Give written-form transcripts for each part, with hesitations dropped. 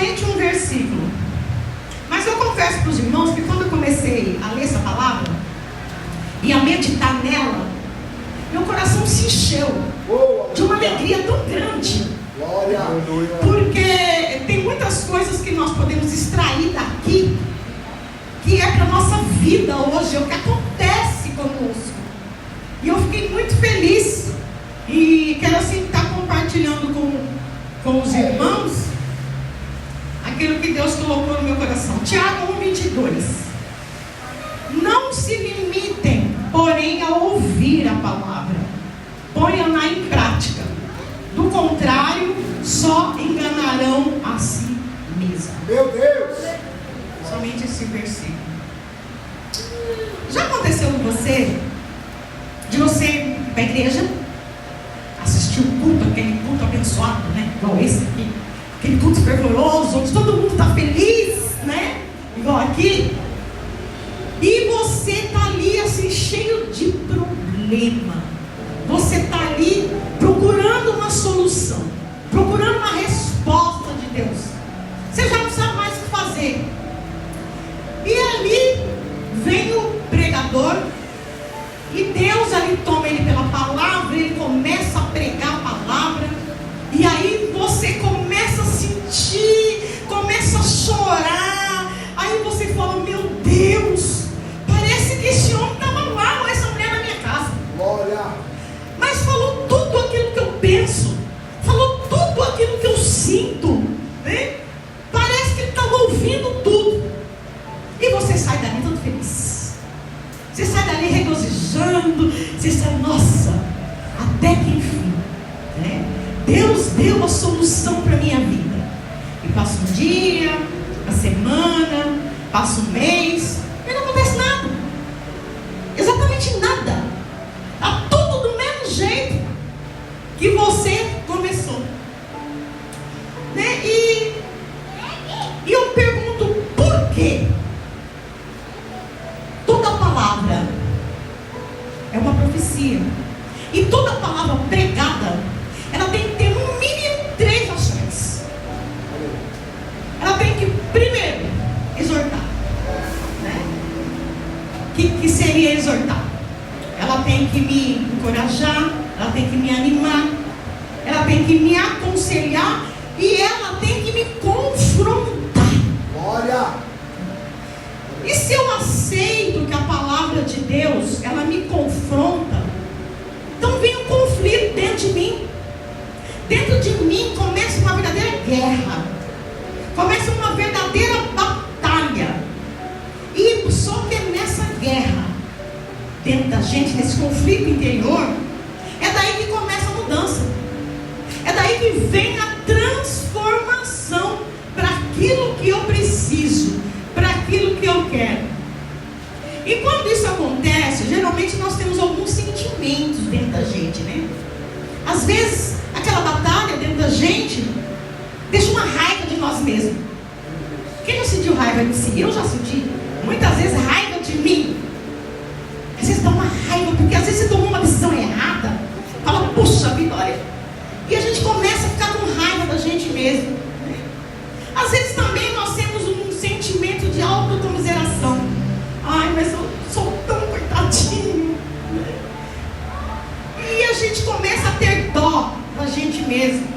somente um versículo. Mas eu confesso para os irmãos que quando eu comecei a ler essa palavra e a meditar nela, meu coração se encheu de uma alegria tão grande. Porque tem muitas coisas que nós podemos extrair daqui, que é para a nossa vida hoje, é o que acontece conosco. E eu fiquei muito feliz e quero assim estar compartilhando com os irmãos aquilo que Deus colocou no meu coração. Tiago 1:22. Não se limitem, porém, a ouvir a palavra, ponham-na em prática. Do contrário, só enganarão a si mesmos. Meu Deus! Somente esse versículo. Já aconteceu com você, de você ir para a igreja, assistir o culto, aquele culto abençoado, né? Igual esse aqui, aquele culto fervoroso, onde todo mundo está feliz, né? Igual aqui. E você está ali assim, cheio de problema. Você está ali procurando uma solução, procurando uma resposta de Deus. Você já não sabe mais o que fazer. E ali vem o pregador, e Deus ali toma ele pela palavra, ele começa a pregar a palavra, e aí você começa a sentir, começa a chorar, aí você fala, meu Deus, parece que esse homem estava lá, ou essa mulher na minha casa. Glória! Mas falou tudo aquilo que eu penso, falou tudo aquilo que eu sinto, né? Parece que ele estava ouvindo tudo. E você sai dali todo feliz. Você sai dali regozijando. Você sai, nossa, até que enfim, né? Deus deu a solução para a minha vida. E passa um dia, uma semana, passa um mês, e não acontece nada. Exatamente nada. Está tudo do mesmo jeito que você começou, né? E eu pergunto, por quê? Toda palavra é uma profecia, e toda palavra pregada, ela tem que ter no mínimo 3 ações. Ela tem que, primeiro, exortar, né? Que seria exortar? Ela tem que me encorajar, ela tem que me animar, ela tem que me aconselhar, e ela tem que me confrontar. Glória! E se eu aceito que a palavra de Deus, ela me confronta, então vem um conflito dentro de mim. Dentro de mim começa uma verdadeira guerra, começa uma verdadeira batalha. E só que é nessa guerra, dentro da gente, nesse conflito interior, é daí que começa a mudança. É daí que vem a transformação para aquilo que eu preciso, para aquilo que eu quero. E quando isso acontece, geralmente nós temos alguns sentimentos dentro da gente, né? Às vezes, aquela batalha dentro da gente deixa uma raiva de nós mesmos. Quem já sentiu raiva de si? Eu já senti muitas vezes raiva de mim. Às vezes dá uma raiva, porque às vezes você tomou uma decisão errada, fala, puxa vida, olha. E a gente começa a ficar com raiva da gente mesmo, né? Às vezes também nós temos um sentimento de autocomiseração. Ai, mas eu sou tão coitadinho, né? E a gente começa a ter dó da gente mesmo.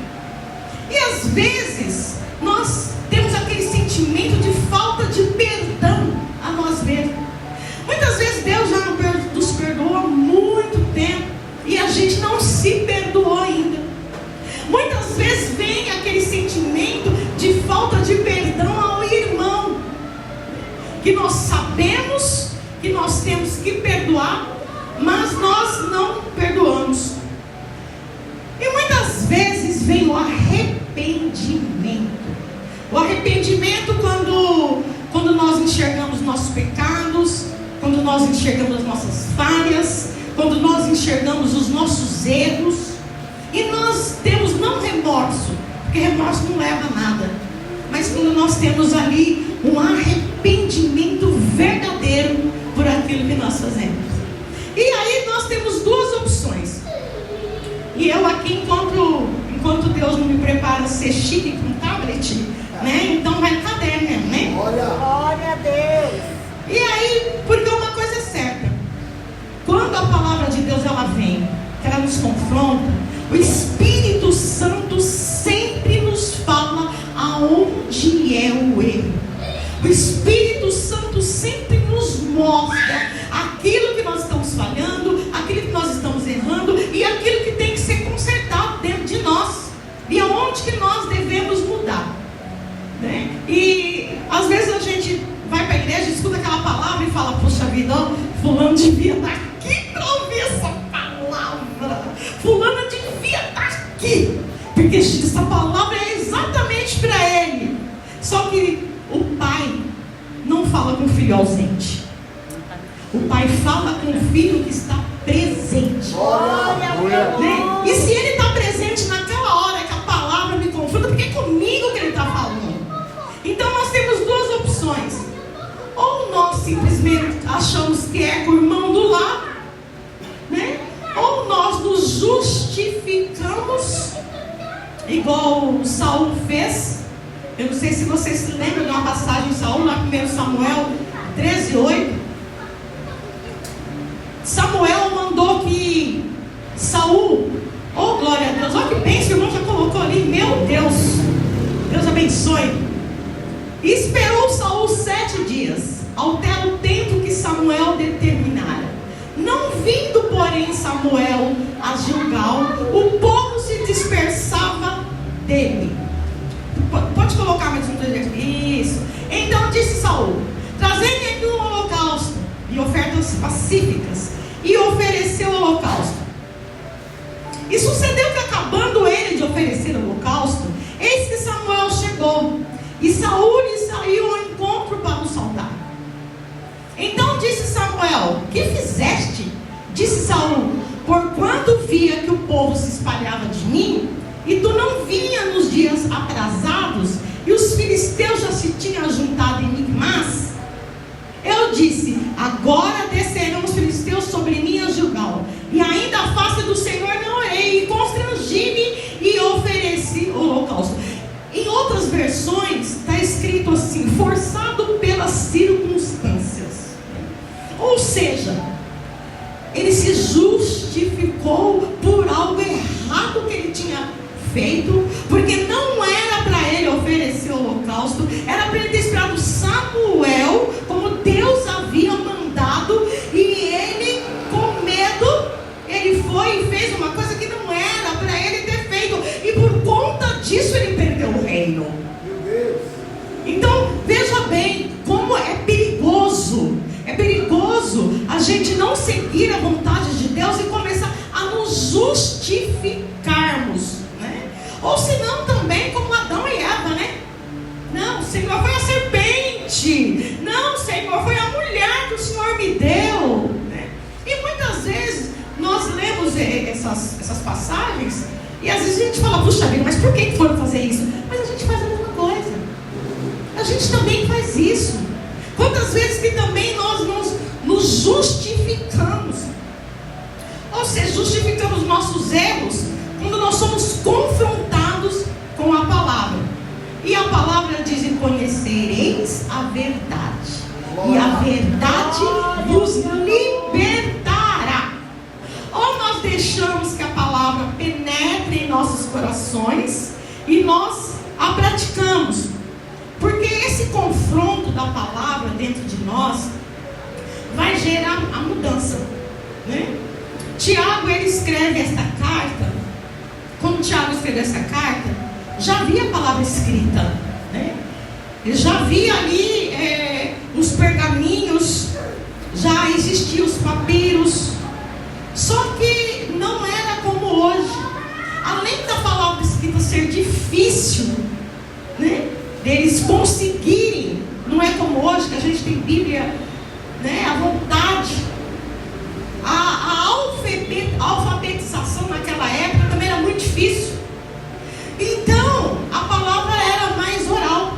E às vezes nós temos aquele sentimento de falta de perdão a nós mesmos. Muitas vezes Deus já nos perdoou há muito tempo e a gente não se perdoou ainda. Muitas vezes vem aquele sentimento de falta de perdão ao irmão, que nós sabemos que nós temos que perdoar, mas nós não perdoamos. E muitas vezes vem o arrependimento. O arrependimento quando nós enxergamos nossos pecados, quando nós enxergamos as nossas falhas, quando nós enxergamos os nossos erros, e nós temos não remorso, porque remorso não leva a nada, mas quando nós temos ali um arrependimento verdadeiro por aquilo que nós fazemos. E aí nós temos 2 opções. E eu aqui, enquanto Deus não me prepara ser chique com tablet, né? aqui, porque essa palavra é exatamente para ele. Só que o pai não fala com o filho ausente. O pai fala com o filho que está presente. Né? E se ele está presente naquela hora que a palavra me confronta, porque é comigo que ele está falando. Então nós temos duas opções. Ou nós simplesmente achamos que é com o irmão do lado, né? Ou nós nos justificamos, igual Saul fez. Eu não sei se vocês se lembram de uma passagem de Saul, lá em 1 Samuel 13:8. Samuel mandou que Saul, oh glória a Deus, olha que bem, o irmão já colocou ali, meu Deus, Deus abençoe. E esperou Saul 7 dias, até o tempo que Samuel determinara. Não vindo, porém, Samuel a Gilgal, o povo se dispersava dele. Pode colocar mais um projeto. Isso. Então disse Saul: trazei-me aqui um holocausto e ofertas pacíficas. E ofereceu o holocausto. E sucedeu que, acabando ele de oferecer o holocausto, eis que Samuel chegou, e Saul lhe saiu ao encontro para o saudar. Então disse Samuel: que fizeste? Disse Saul: porquanto via que o povo se espalhava de mim, e tu não vinha nos dias atrasados, e os filisteus já se tinham juntado em Micmas, eu disse: agora descerão os filisteus sobre mim a Gilgal, e ainda a face do Senhor não orei, e constrangi-me e ofereci o holocausto. Em outras versões está escrito assim: forçado pelas circunstâncias. Ou seja, ele se justificou por algo errado que ele tinha feito, porque não era para ele oferecer o holocausto, era para ele ter esperado Samuel, como Deus havia mandado, e ele, com medo, ele foi e fez uma coisa que não era para ele ter feito, e por conta disso ele perdeu o reino. Então veja bem como é perigoso a gente não seguir a vontade de Deus e começar a nos justificarmos, né? Ou se não também como Adão e Eva, né? Não, Senhor, foi a serpente. Não, Senhor, foi a mulher que o Senhor me deu, né? E muitas vezes nós lemos essas passagens e às vezes a gente fala: puxa vida, mas por que foram fazer isso? Mas a gente faz a mesma coisa. A gente também faz isso. Quantas vezes que também nós nos justificamos, ou seja, justificamos nossos erros quando nós somos confrontados com a palavra. E a palavra diz: e conhecereis a verdade, e a verdade vos libertará. Ou nós deixamos que a palavra penetre em nossos corações e nós a praticamos, porque esse confronto da palavra dentro de nós vai gerar a mudança, né? Tiago, ele escreve esta carta. Quando Tiago escreveu essa carta, já havia a palavra escrita, né? Ele já havia ali os pergaminhos, já existiam os papiros, só que não era como hoje. Além da palavra escrita ser difícil, né, deles conseguirem, não é como hoje que a gente tem Bíblia, né, à vontade. A alfabetização naquela época também era muito difícil. Então a palavra era mais oral.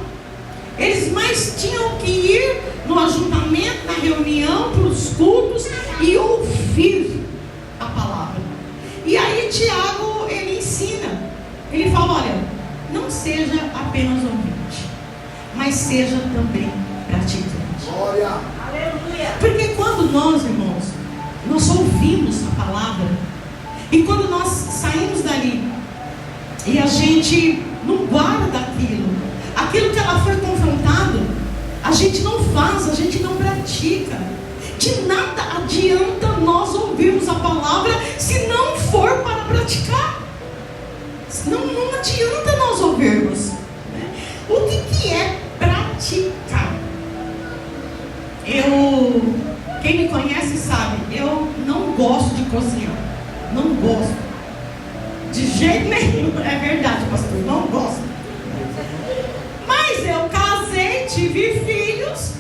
Eles mais tinham que ir no ajuntamento, na reunião, para os cultos e ouvir a palavra. E aí Tiago, ele ensina, ele fala: olha, não seja apenas ouvinte, mas seja também praticante. Glória. Porque quando nós, irmãos, nós ouvimos a palavra, e quando nós saímos dali e a gente não guarda aquilo que ela foi confrontado, a gente não faz, a gente não pratica. De nada adianta nós ouvirmos a palavra se não for para praticar. Não adianta nós ouvirmos, né? O que é praticar? Quem me conhece sabe, eu não gosto de cozinhar. Não gosto. De jeito nenhum. É verdade, pastor, não gosto. Mas eu casei, tive filhos,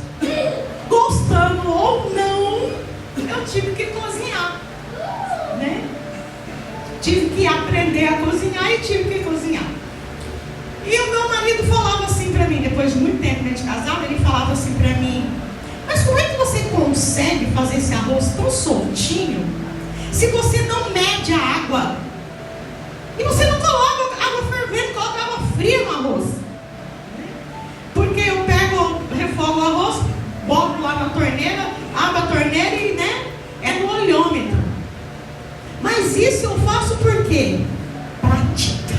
gostando ou não, eu tive que cozinhar, né? Tive que aprender a cozinhar e tive que cozinhar. E o meu marido falava assim para mim, depois de muito tempo de casado, ele falava assim para mim: mas como é que você consegue fazer esse arroz tão soltinho se você não mede a água? E você não coloca água fervendo, coloca água fria no arroz. Porque eu pego, refogo o arroz, boto lá na torneira, abro a torneira e, né, é no olhômetro. Mas isso eu faço por quê? Prática.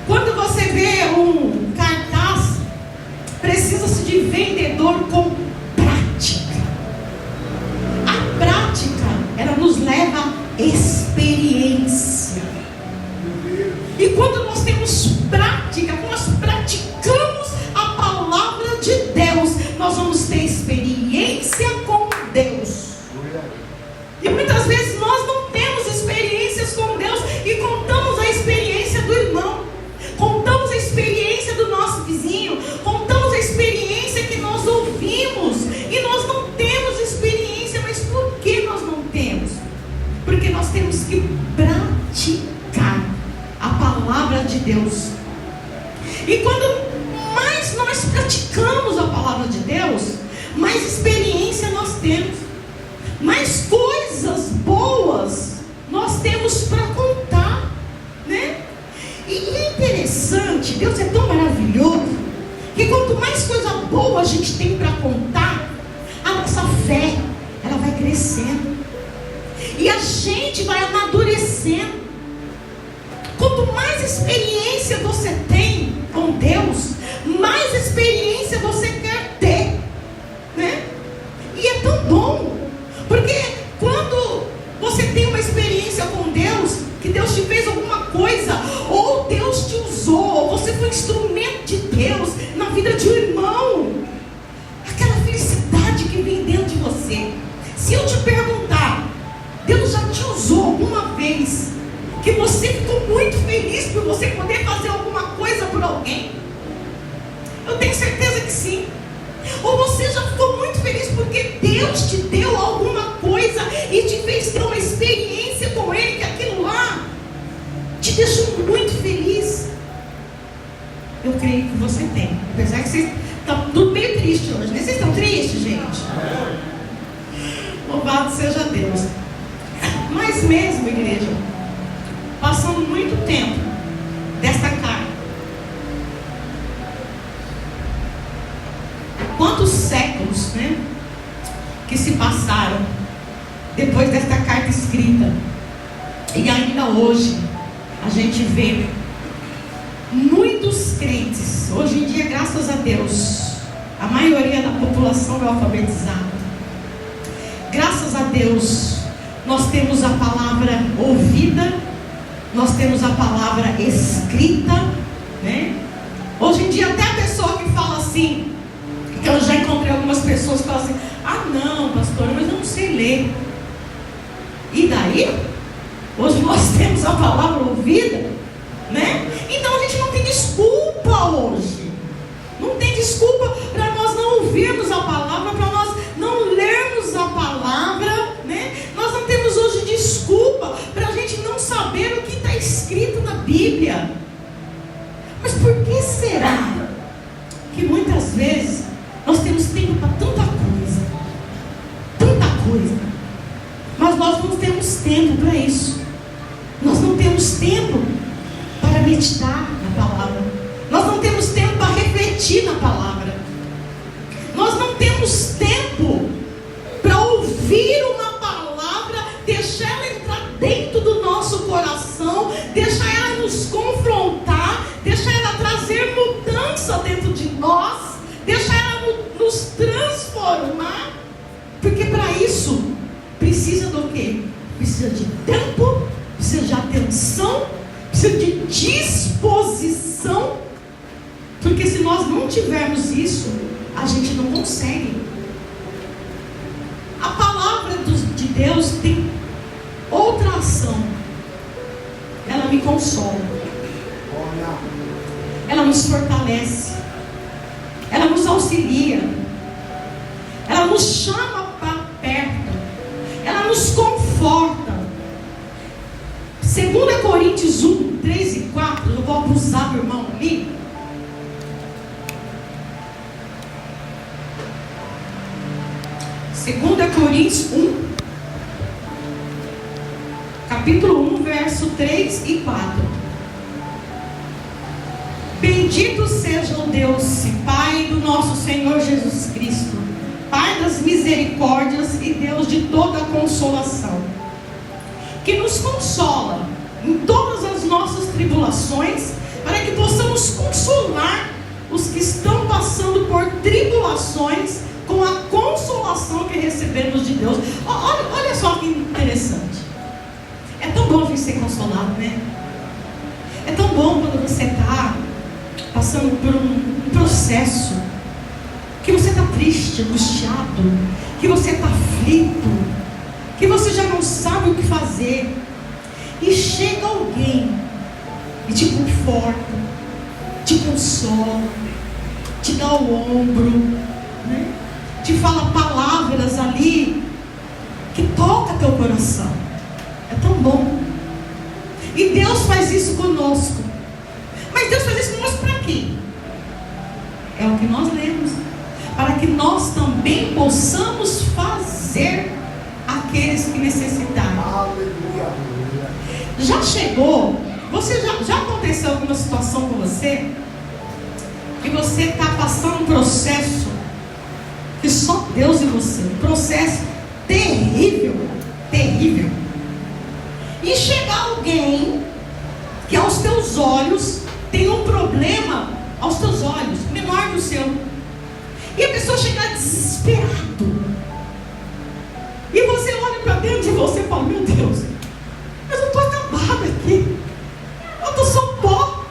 Quando você vê um cartaz, precisa-se de vendedor com prática. A prática, ela nos leva a experiência. E quando nós temos prática, quando nós praticamos a palavra de Deus, nós vamos ter experiência com Deus. E muitas vezes nós não temos experiências com Deus e contamos a experiência do irmão, contamos a experiência do nosso vizinho, contamos a experiência que nós ouvimos e nós não temos experiência. Mas por que nós não temos? Porque nós temos que praticar a palavra de Deus. E quando mais nós praticamos a palavra de Deus, mais experiência nós temos, mais coisas boas nós temos para contar, né? E é interessante, Deus é tão maravilhoso, que quanto mais coisa boa a gente tem para contar, a nossa fé, ela vai crescendo, e a gente vai amadurecendo. Quanto mais experiência você tem com Deus, mais experiência você quer ter, né? E é tão bom, porque quando você tem uma experiência com Deus, que Deus te fez alguma coisa, ou Deus te usou, ou você foi instrumento de Deus na vida de um irmão, aquela felicidade que vem dentro de você. Se eu te perguntar, Deus já te usou alguma vez, que você ficou muito feliz por você poder fazer alguma coisa por alguém? Eu tenho certeza que sim. Ou você já ficou muito feliz porque Deus te deu alguma coisa e te fez ter uma experiência com Ele, que aquilo lá te deixou muito feliz? Eu creio que você tem. Apesar que vocês estão tudo meio triste hoje, né? Vocês estão tristes, gente? Louvado seja Deus. Mas mesmo, igreja, passando muito tempo desta carne, quantos séculos, né, que se passaram depois desta carta escrita, e ainda hoje a gente vê muitos crentes. Hoje em dia, graças a Deus, a maioria da população é alfabetizada. Graças a Deus, nós temos a palavra ouvida, nós temos a palavra escrita, né? Hoje em dia, até a pessoa que fala assim, que eu já encontrei algumas pessoas que falam assim: ah não, pastor, mas eu não sei ler. E daí? Hoje nós temos a palavra ouvida, né? Então a gente não tem desculpa hoje. Não tem desculpa para nós não ouvirmos a palavra, para nós não lermos a palavra, né? Nós não temos hoje desculpa para a gente não saber o que está escrito na Bíblia. Mas por que será que muitas vezes nós temos tempo para tanta coisa, mas nós não temos tempo para isso? Nós não temos tempo para meditar na palavra, nós não temos tempo para refletir na palavra, nós não temos tempo para ouvir uma palavra, deixar ela entrar dentro do nosso coração, deixar ela nos confrontar, deixar ela trazer mudança dentro de nós, deixar ela nos transformar. Porque para isso precisa do quê? Precisa de tempo, precisa de atenção, precisa de disposição. Porque se nós não tivermos isso, a gente não consegue. A palavra de Deus tem outras tribulação, ela me consola, Olha. ela nos fortalece, ela nos auxilia, ela nos chama para perto, ela nos conforta. 2 Coríntios 1, 3 e 4, eu vou abusar do irmão ali. Segunda Coríntios 1, capítulo 1, verso 3 e 4. Bendito seja o Deus e Pai do nosso Senhor Jesus Cristo, Pai das misericórdias e Deus de toda a consolação, que nos consola em todas as nossas tribulações, para que possamos consolar os que estão passando por tribulações com a consolação que recebemos de Deus. Olha só que interessante. É tão bom a gente ser consolado, né? É tão bom quando você está passando por um processo, que você está triste, angustiado, que você está aflito, que você já não sabe o que fazer, e chega alguém e te conforta, te consola, te dá o ombro, né? Te fala palavras ali que toca teu coração. É tão bom. E Deus faz isso conosco. Mas Deus faz isso conosco para quê? É o que nós lemos, para que nós também possamos fazer aqueles que necessitarem. Aleluia. Já chegou? Você já aconteceu alguma situação com você? Que você está passando um processo que só Deus e você, um processo terrível, terrível. E chegar alguém que aos teus olhos tem um problema, aos teus olhos, menor que o seu. E a pessoa chegar desesperado. E você olha para dentro de você e fala: meu Deus, mas eu estou acabado aqui. Eu estou só pó.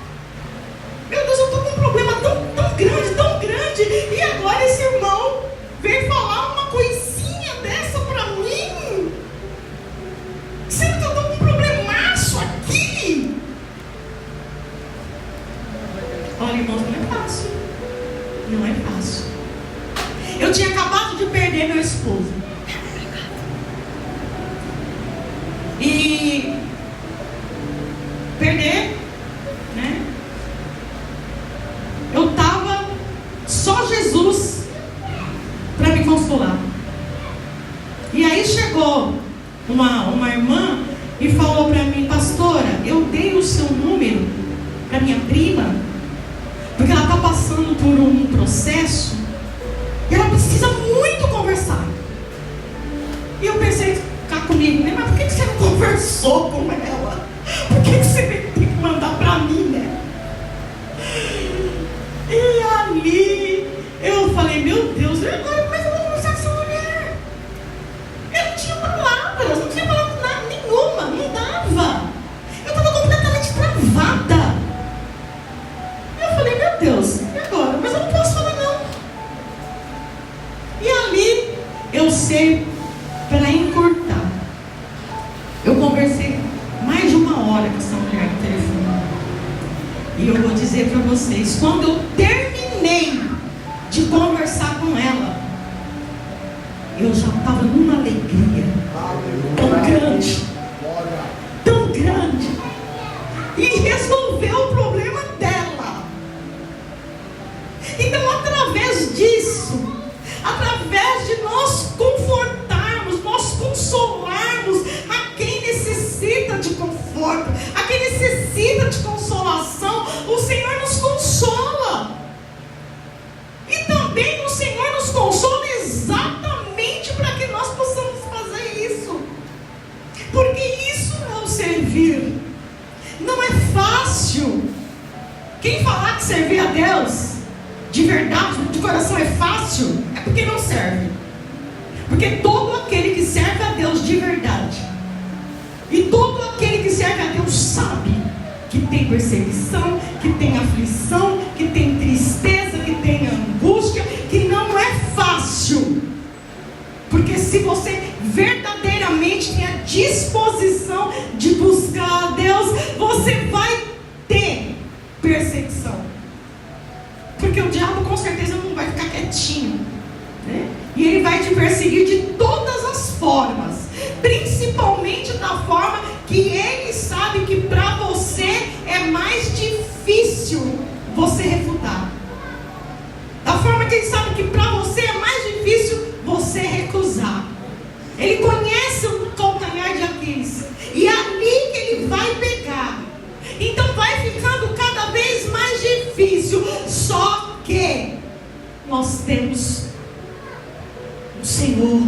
Meu Deus, eu estou com um problema tão grande, tão grande. E agora esse irmão veio falar uma coisinha dessa para mim. Sendo que eu estou com um problemaço aqui. Olha, irmãos, não é fácil. Não é fácil. Eu tinha acabado de perder meu esposo. E perder, né? Eu estava só Jesus para me consolar. E aí chegou uma irmã e falou para mim: pastora, eu dei o seu número para minha prima, porque ela está passando por um processo e ela precisa muito conversar. E eu pensei comigo, né? Mas por que você não conversou com ela? Por que você tem que mandar para mim, né? E ali eu falei: meu Deus, mas eu vou conversar com essa mulher. Eu não tinha palavras, não tinha palavra nada, nenhuma, não dava. Eu estava completamente travada. Eu falei: meu Deus, e agora? Mas eu não posso falar não. E ali eu sei, para encurtar, eu conversei mais de 1 hora com essa mulher no telefone. E eu vou dizer para vocês, quando eu terminei de conversar com ela, eu já estava numa alegria tão grande, tão grande, e resolveu o problema dela. Então, através disso, através de nós confortarmos, nós consolarmos a quem necessita de conforto, a quem necessita de consolação, o Senhor nos consola. E também o Senhor nos consola exatamente para que nós possamos fazer isso. Porque isso é o servir. Não é fácil. Quem falar que servir a Deus de verdade, de coração, é fácil, é porque não serve. Porque todo aquele que serve a Deus de verdade, e todo aquele que serve a Deus sabe que tem perseguição, que tem aflição, que tem tristeza, que tem angústia, que não é fácil. Porque se você verdadeiramente verdadeiramente tem a disposição de buscar a Deus, você vai ter perseguição. Porque o diabo com certeza não vai ficar quietinho, né? E ele vai te perseguir de todas as formas, principalmente da forma que ele sabe que para você é mais difícil você refutar. Da forma que ele sabe que para você é mais difícil você recusar. Ele conhece o calcanhar de Aquiles, e é ali que ele vai pegar. Então vai ficando cada vez mais difícil. Só que nós temos o Senhor,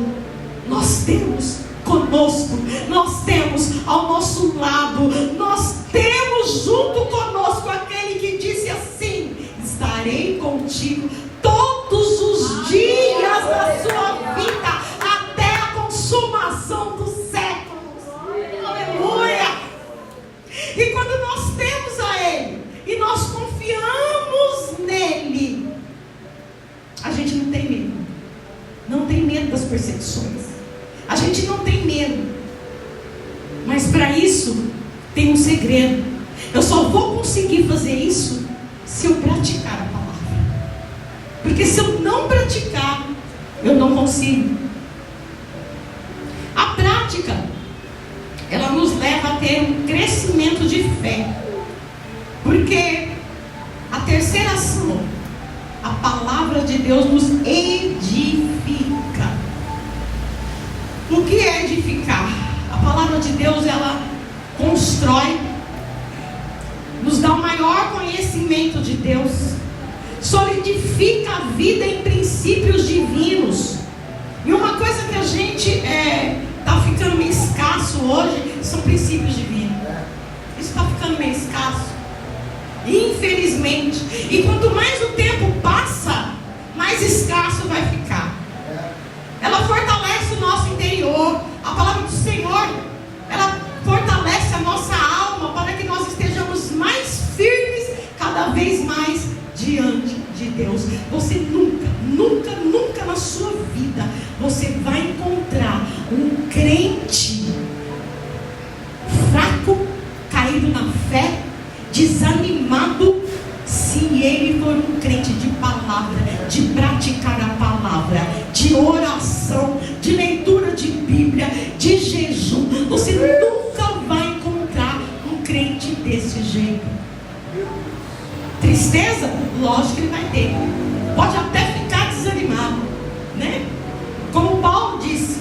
nós temos conosco, nós temos ao nosso lado, nós temos junto conosco aquele que disse assim: estarei contigo todos os dias da sua vida, até a consumação dos séculos. Aleluia! E quando nós temos a Ele e nós confiamos nele, a gente não tem medo. Não tem medo das perseguições. A gente não tem medo. Mas para isso tem um segredo. Eu só vou conseguir fazer isso se eu praticar a palavra. Porque se eu não praticar, eu não consigo. A prática, ela nos leva a ter um crescimento de fé. Porque a terceira ação, a palavra de Deus nos edifica. O que é edificar? A palavra de Deus, ela constrói, nos dá o maior conhecimento de Deus, solidifica a vida em princípios divinos. E uma coisa que a gente está ficando meio escasso hoje são princípios divinos. Isso está ficando meio escasso, infelizmente. E quanto mais o tempo passa, mais escasso vai ficar. Ela fortalece o nosso interior. A palavra do Senhor, ela fortalece a nossa alma para que nós estejamos mais firmes, cada vez mais diante de Deus. Você nunca, nunca, nunca na sua vida você vai encontrar um crente fraco, caído na fé, desanimado, se ele for um crente de palavra, de praticar a palavra, de oração, de leitura de Bíblia, de jejum. Você nunca vai encontrar um crente desse jeito. Tristeza? Lógico que ele vai ter. Pode até ficar desanimado, né? Como Paulo disse.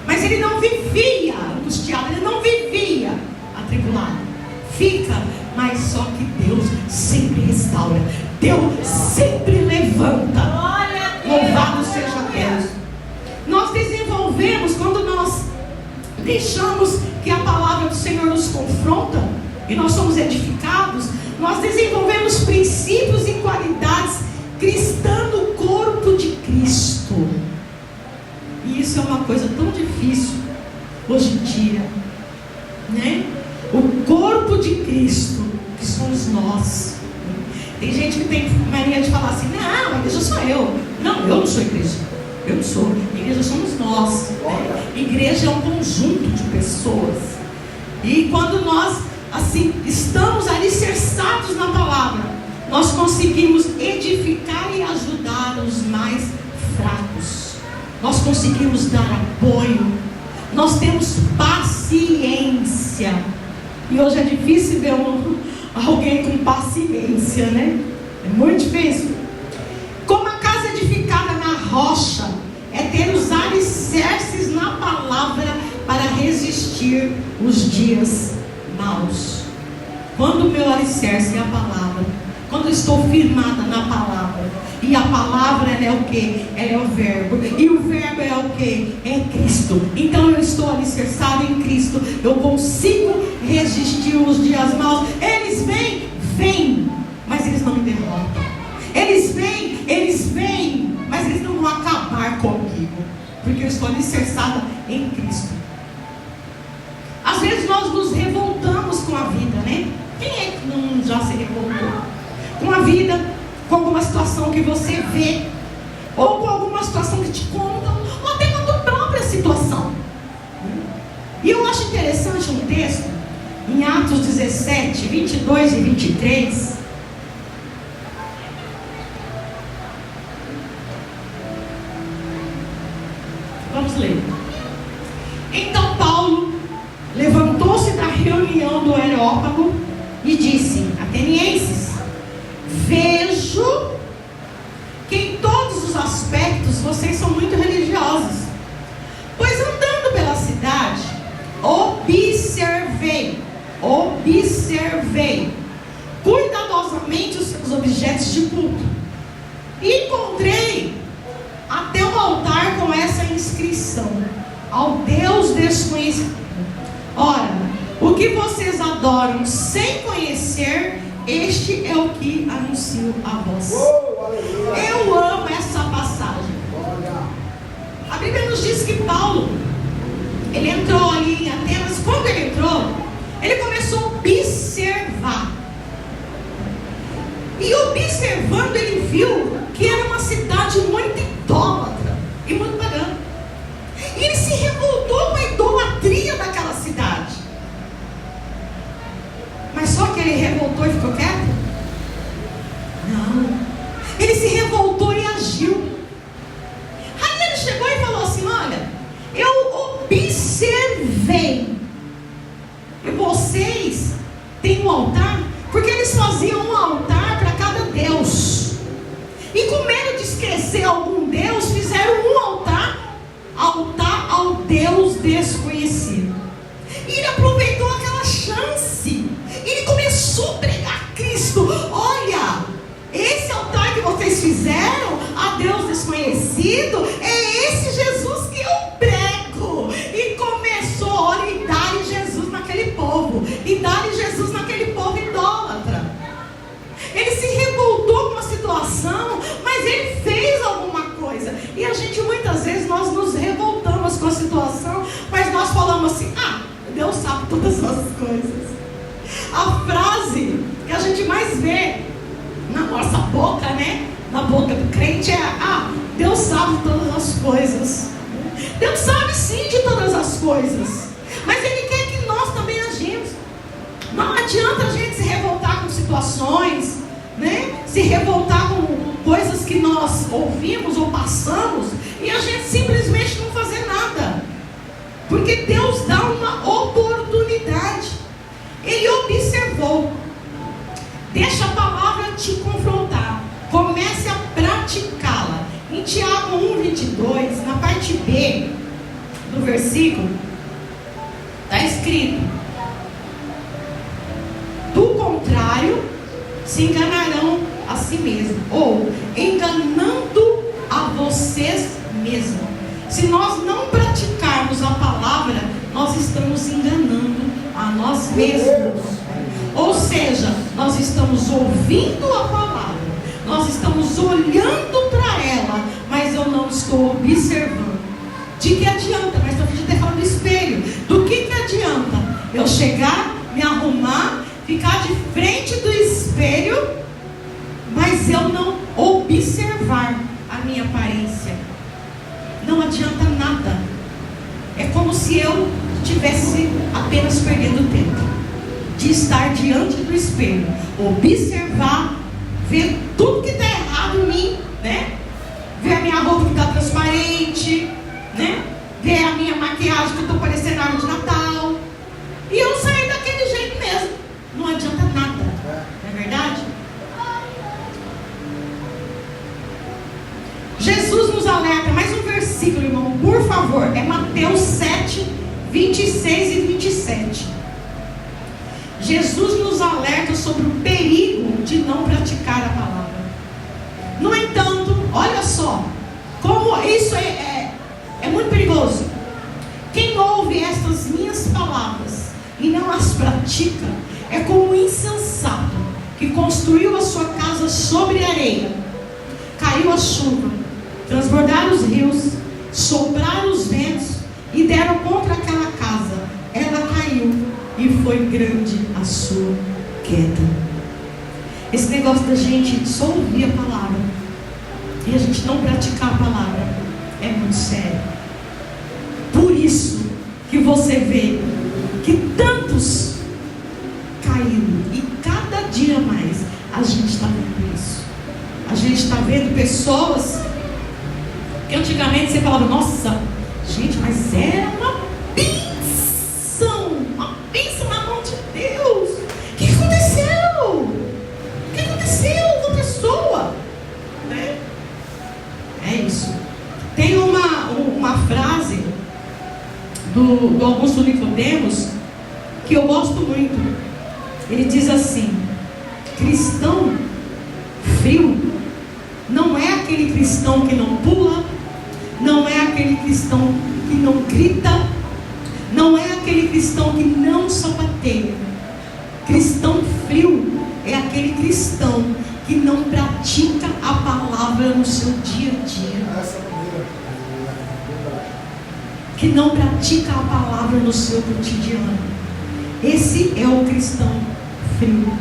Mas ele não vivia angustiado, ele não vivia atribulado. Fica, mas só que Deus sempre restaura, Deus sempre levanta. Louvado seja Deus. Nós desenvolvemos, quando nós deixamos que a palavra do Senhor nos confronta e nós somos edificados, nós desenvolvemos princípios e qualidades cristãs no corpo de Cristo. E isso é uma coisa tão difícil hoje em dia, né? O corpo de Cristo, que somos nós. Tem gente que tem mania de falar assim: não, a igreja sou eu. Não, eu não sou igreja. Eu não sou. A igreja somos nós, né? Igreja é um conjunto de pessoas. E quando nós, assim, estamos alicerçados na palavra, nós conseguimos edificar e ajudar os mais fracos. Nós conseguimos dar apoio. Nós temos paciência. E hoje é difícil ver alguém com paciência, né? É muito difícil. Como a casa edificada na rocha é ter os alicerces na palavra para resistir os dias maus. Quando o meu alicerce é a palavra, quando eu estou firmada na palavra, e a palavra, ela é o que? Ela é o verbo, e o verbo é o que? É Cristo. Então eu estou alicerçado em Cristo, eu consigo resistir os dias maus. Eles vêm, mas eles não me derrotam. Eles vêm, mas eles não vão acabar comigo, porque eu estou alicerçada em Cristo. Às vezes nós nos revoltamos com a vida, né? Quem é que não já se revoltou com a vida, com alguma situação que você vê, ou com alguma situação que te contam, ou até com a tua própria situação? em Atos 17, 22 e 23. Vamos ler. Então Paulo levantou-se da reunião do Areópago e disse: atenienses, vejo que em todos os aspectos vocês são muito religiosos, pois andando pela cidade, observei cuidadosamente os seus objetos de culto, e encontrei até um altar com essa inscrição: ao Deus desconhecido. Ora, o que vocês adoram sem conhecer, este é o que anuncio a vós. Eu amo essa passagem. A Bíblia nos diz que Paulo, ele entrou ali em Atenas. Quando ele entrou, ele começou a observar. E observando, ele viu que era uma cidade muito idólatra e muito pagã. E ele se revoltou com a idolatria daquela cidade. Mas só que ele revoltou e ficou quieto? Não. Ele se revoltou e agiu. Aí ele chegou e falou assim: olha, eu observei que vocês têm um altar, porque eles faziam um altar para cada deus. E com medo de esquecer algum deus, fizeram um altar ao Deus desconhecido. E ele aproveitou aquela chance. Ele começou a pregar Cristo. Olha, esse altar que vocês fizeram a Deus desconhecido, é esse Jesus que eu prego. E começou a orar e dar Jesus naquele povo. E dar Jesus naquele povo idólatra. Ele se revoltou com a situação, mas ele fez alguma coisa. E a gente, muitas vezes, nós nos revoltamos com a situação, mas nós falamos assim: ah, Deus sabe todas as coisas. A frase que a gente mais vê na nossa boca, né? Na boca do crente é: ah, Deus sabe todas as coisas. Deus sabe sim de todas as coisas, mas Ele quer que nós também agimos. Não adianta a gente se revoltar com situações, né? Se revoltar com coisas que nós ouvimos ou passamos e a gente simplesmente não fazer nada, porque Deus dá uma oportunidade. Ele observou. Deixa a palavra te confrontar. Comece a praticá-la. Em Tiago 1:22, na parte B do versículo, está escrito: do contrário, se enganarão a si mesmos, ou enganando a vocês mesmos. Se nós não praticarmos a palavra, nós estamos enganando a nós mesmos. Ou seja, nós estamos ouvindo a palavra, nós estamos olhando para ela, mas eu não estou observando. De que adianta? Mas a gente está falando do espelho. Do que adianta eu chegar, me arrumar, ficar de frente do espelho, mas eu não observar a minha aparência? Não adianta nada. É como se eu estivesse apenas perdendo tempo de estar diante do espelho, observar, ver tudo que está errado em mim, né? Ver a minha roupa que está transparente, né? Ver a minha maquiagem que eu estou parecendo árvore de Natal, e eu sair daquele jeito mesmo. Não adianta nada, não é verdade? Jesus nos alerta, mais um versículo, irmão, por favor, é Mateus 7, 26 e 27. Jesus nos alerta sobre o perigo de não praticar a palavra. No entanto, olha só, como isso é muito perigoso. Quem ouve estas minhas palavras e não as pratica, é como um insensato que construiu a sua casa sobre areia. Caiu a chuva, transbordaram os rios, sopraram os ventos e deram contra aquela casa. Ela caiu e foi grande a sua queda. Esse negócio da gente só ouvir a palavra e a gente não praticar a palavra é muito sério. Por isso que você vê que tantos dia mais a gente está vendo isso. A gente está vendo pessoas que antigamente você falava, nossa, gente, mas era uma bênção na mão de Deus. O que aconteceu? O que aconteceu com a pessoa? Né? É isso. Tem uma frase do Augusto Nicodemos que eu gosto muito. Ele diz assim: cristão frio não é aquele cristão que não pula, não é aquele cristão que não grita, não é aquele cristão que não sapateia. Cristão frio é aquele cristão que não pratica a palavra no seu dia a dia, que não pratica a palavra no seu cotidiano. Esse é o cristão frio.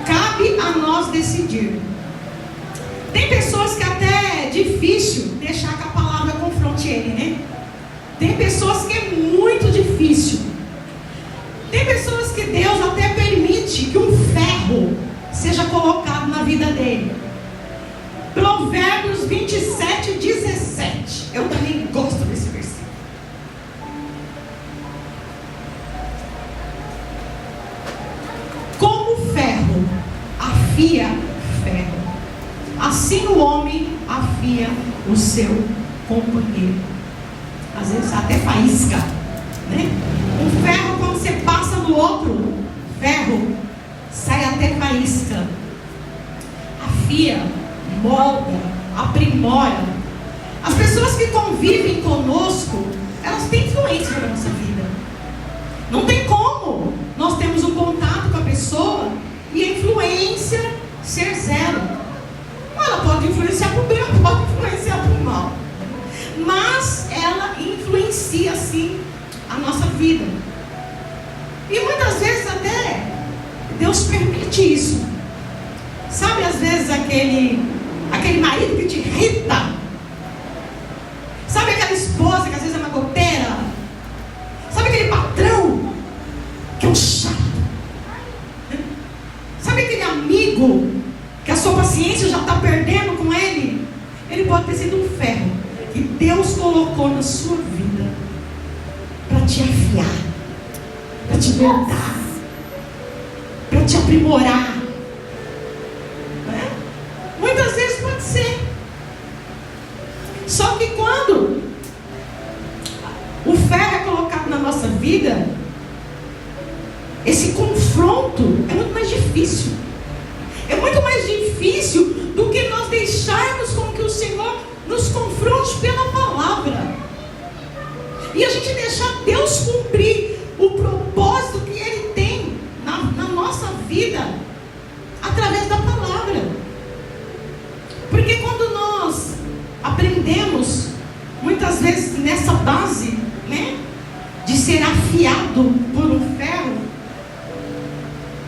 Cabe a nós decidir. Tem pessoas que até é difícil deixar que a palavra confronte ele, né? Tem pessoas que é muito difícil. Tem pessoas que Deus até permite que um ferro seja colocado na vida dele. Provérbios 27, 17. Eu também gosto desse versículo. Como ferro afia ferro, assim o homem afia o seu companheiro. Às vezes até faísca, né? Um ferro, quando você passa no outro ferro, sai até faísca. Afia, molda, aprimora. As pessoas que convivem conosco, elas têm influência na nossa vida. Não tem como nós temos um contato com a pessoa e a influência ser zero. Ela pode influenciar para o bem, ela pode influenciar para o mal, mas ela influencia sim a nossa vida. E muitas vezes até Deus permite isso. Sabe, às vezes aquele marido que te irrita. Sabe aquela esposa que às vezes é uma goteira. Sabe aquele patrão que é um chato. Sabe aquele amigo que a sua paciência já está perdendo com ele. Ele pode ter sido um ferro que Deus colocou na sua vida para te afiar, para te moldar, para te aprimorar. Muitas vezes pode ser. Só que quando o ferro é colocado na nossa vida, esse confronto é muito mais difícil. É muito mais difícil do que nós deixarmos com que o Senhor nos confronte pela palavra. E a gente deixar Deus cumprir o propósito que Ele tem na nossa vida através da palavra. Porque quando nós aprendemos, muitas vezes nessa base, né, de ser afiado por um ferro,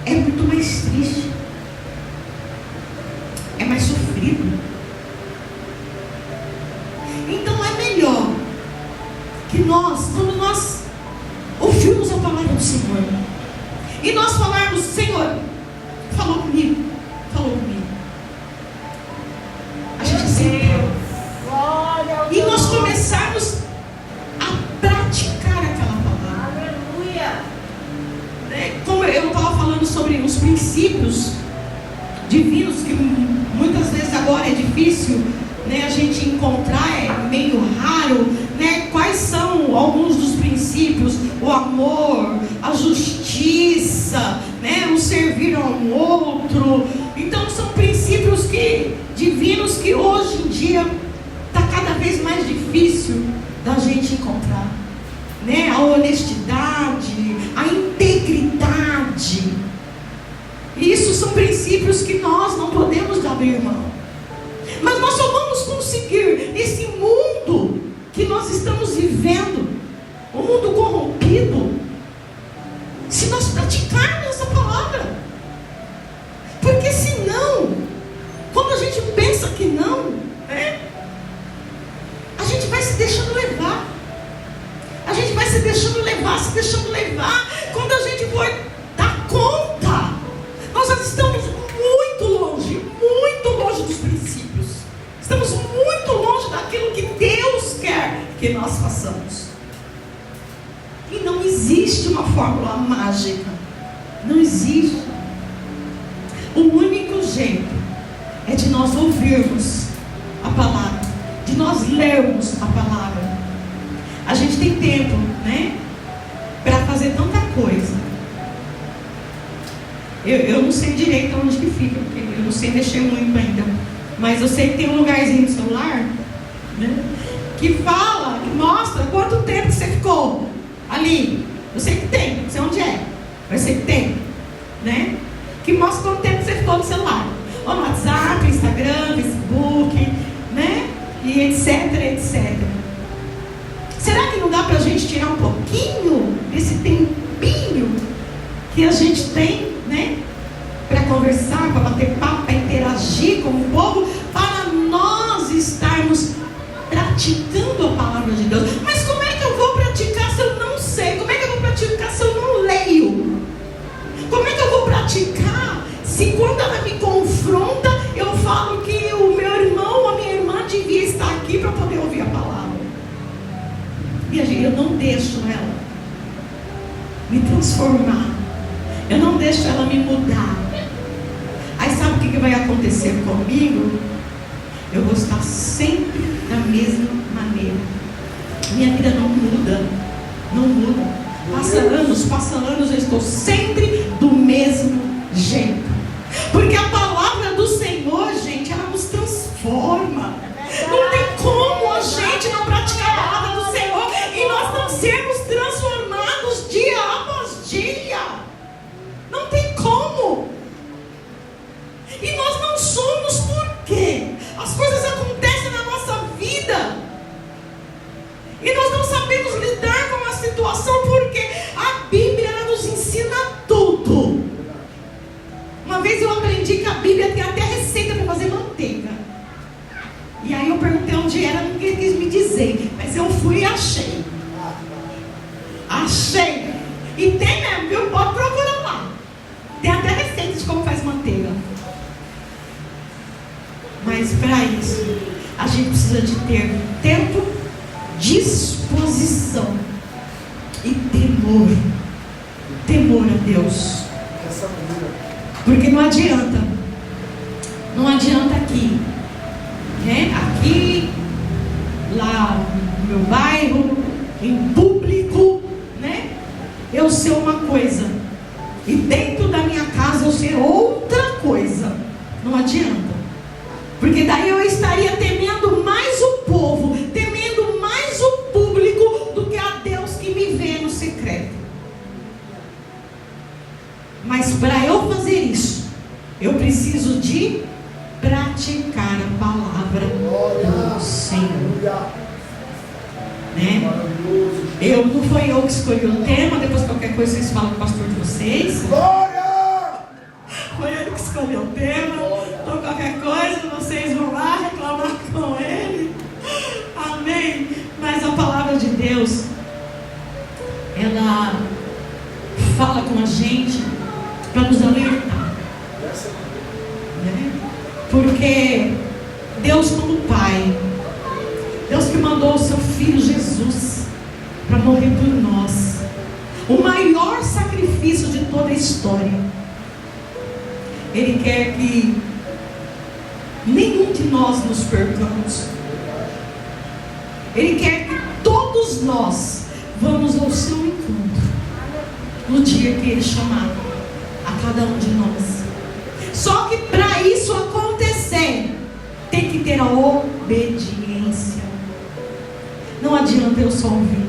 é muito mais triste, é mais sofrido. Então é melhor que nós, quando nós ouvirmos a palavra do Senhor, e nós falarmos: Senhor, falou comigo, a gente sentar e nós começarmos a praticar aquela palavra. Aleluia. Como eu estava falando sobre os princípios divinos, que muitas vezes agora é difícil, né, a gente encontrar, é meio raro, né? Quais são alguns dos princípios? O amor, a justiça, né, o servir ao outro. Então são princípios divinos que hoje em dia está cada vez mais difícil da gente encontrar, né? A honestidade, a integridade. Isso são princípios que nós não podemos abrir mão. Mas nós só vamos conseguir nesse mundo que nós estamos vivendo, um mundo corrompido, se nós praticarmos essa palavra. Porque senão, quando a gente pensa que não, né, a gente vai se deixando levar. A gente vai se deixando levar. Quando a gente for dar conta que nós façamos. E não existe uma fórmula mágica. Não existe. O único jeito é de nós ouvirmos a palavra, de nós lermos a palavra. A gente tem tempo, né, para fazer tanta coisa. Eu não sei direito onde que fica, porque eu não sei mexer muito ainda. Mas eu sei que tem um lugarzinho no celular, né, que fala, que mostra quanto tempo você ficou ali. Eu sei que tem, não sei onde é, mas eu sei que tem, né? Que mostra quanto tempo você ficou no celular. Ou no WhatsApp, Instagram, Facebook, né? E etc, etc. Será que não dá para a gente tirar um pouquinho desse tempinho que a gente tem, né? Para conversar, para bater papo, para interagir com o povo, para nós estarmos praticando a palavra de Deus. Mas como é que eu vou praticar se eu não sei? Como é que eu vou praticar se eu não leio? Como é que eu vou praticar se quando ela me confronta, eu falo que o meu irmão ou a minha irmã devia estar aqui para poder ouvir a palavra? Minha gente, eu não deixo ela me transformar. Eu não deixo ela me mudar. Aí sabe o que vai acontecer comigo? Eu vou estar sempre da mesma maneira. Minha vida não muda. Não muda. Passa anos, eu estou sempre do mesmo jeito. Porque a palavra do Senhor, gente, ela nos transforma. Não tem como a gente não praticar a palavra do Senhor e nós não sermos transformados dia após dia. Não tem como. E nós não somos, por quê? As coisas acontecem na nossa vida e nós não sabemos lidar com a situação, porque a Bíblia ela nos ensina tudo. Uma vez eu aprendi que a Bíblia tem até receita para fazer manteiga. E aí eu perguntei onde era, ninguém quis me dizer, mas eu fui e achei. Achei. E tem mesmo, viu? Pode procurar lá. Tem até receita de como faz manteiga. Mas para isso, a gente precisa de ter tempo, disposição e temor. Temor a Deus. Porque não adianta aqui, né? Aqui, lá no meu bairro, em público, né? Eu ser uma coisa e dentro da minha casa eu ser outra coisa. Não adianta. Porque daí eu estaria temendo mais o povo, temendo mais o público do que a Deus que me vê no secreto. Mas para eu fazer isso, eu preciso de praticar a palavra do Senhor. Né? Não foi eu que escolhi o tema. Depois qualquer coisa vocês falam com o pastor de vocês. Foi ele que escolheu o tema. Então qualquer coisa vocês vão lá reclamar com ele. Amém. Mas a palavra de Deus, ela fala com a gente para nos alertar, né? Porque Deus como Pai, Deus que mandou o seu Filho Jesus para morrer por nós, o maior sacrifício de toda a história, Ele quer que nenhum de nós nos percamos. Ele quer que todos nós vamos ao seu encontro no dia que Ele chamar a cada um de nós. Só que para isso acontecer, tem que ter a obediência. Não adianta eu só ouvir.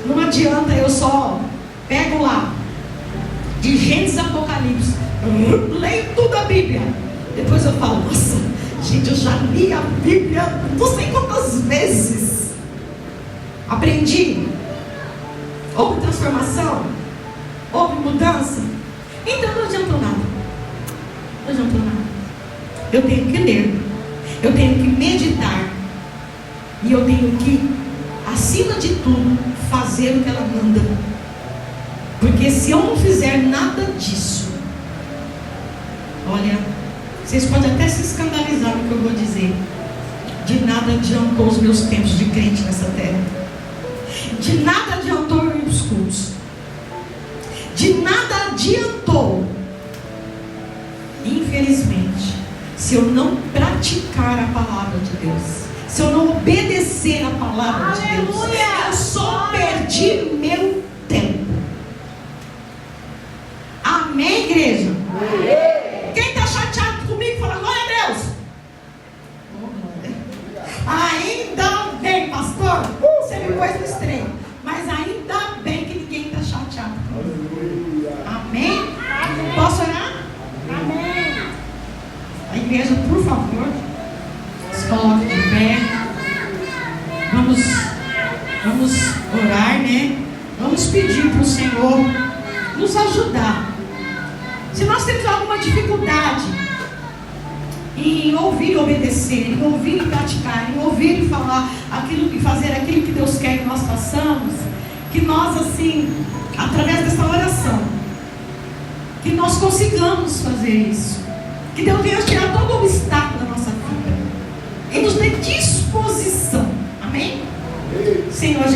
Não adianta eu só pego lá de Gênesis Apocalipse, leio tudo a Bíblia, depois eu falo, nossa, gente, eu já li a Bíblia não sei quantas vezes. Aprendi. Houve transformação? Houve mudança? Então não adiantou nada. Não adiantou nada. Eu tenho que ler, eu tenho que meditar, e eu tenho que, acima de tudo, fazer o que ela manda. Porque se eu não fizer nada disso, olha, vocês podem até se escandalizar no que eu vou dizer, De nada adiantou os meus tempos de crente nessa terra. De nada adiantou eu ir para os cultos. De nada adiantou, infelizmente, se eu não praticar a palavra de Deus, se eu não obedecer a palavra de Deus, eu só perdi meu tempo. Amém, igreja? Quem está chateado comigo, fala glória a Deus. Ainda bem, pastor. Você me pôs no extremo. Mas ainda bem que ninguém está chateado comigo. Amém? Posso orar? Amém. A igreja, por favor, se coloque de pé. Vamos orar, né? Vamos pedir para o Senhor nos ajudar. Se nós temos alguma dificuldade em ouvir e obedecer, em ouvir e praticar, em ouvir e falar aquilo e fazer aquilo que Deus quer que nós façamos, que nós, assim, através dessa oração, que nós consigamos fazer isso, que Deus venha tirar todo obstáculo da nossa vida e nos dê disposição. Amém? Senhor Jesus.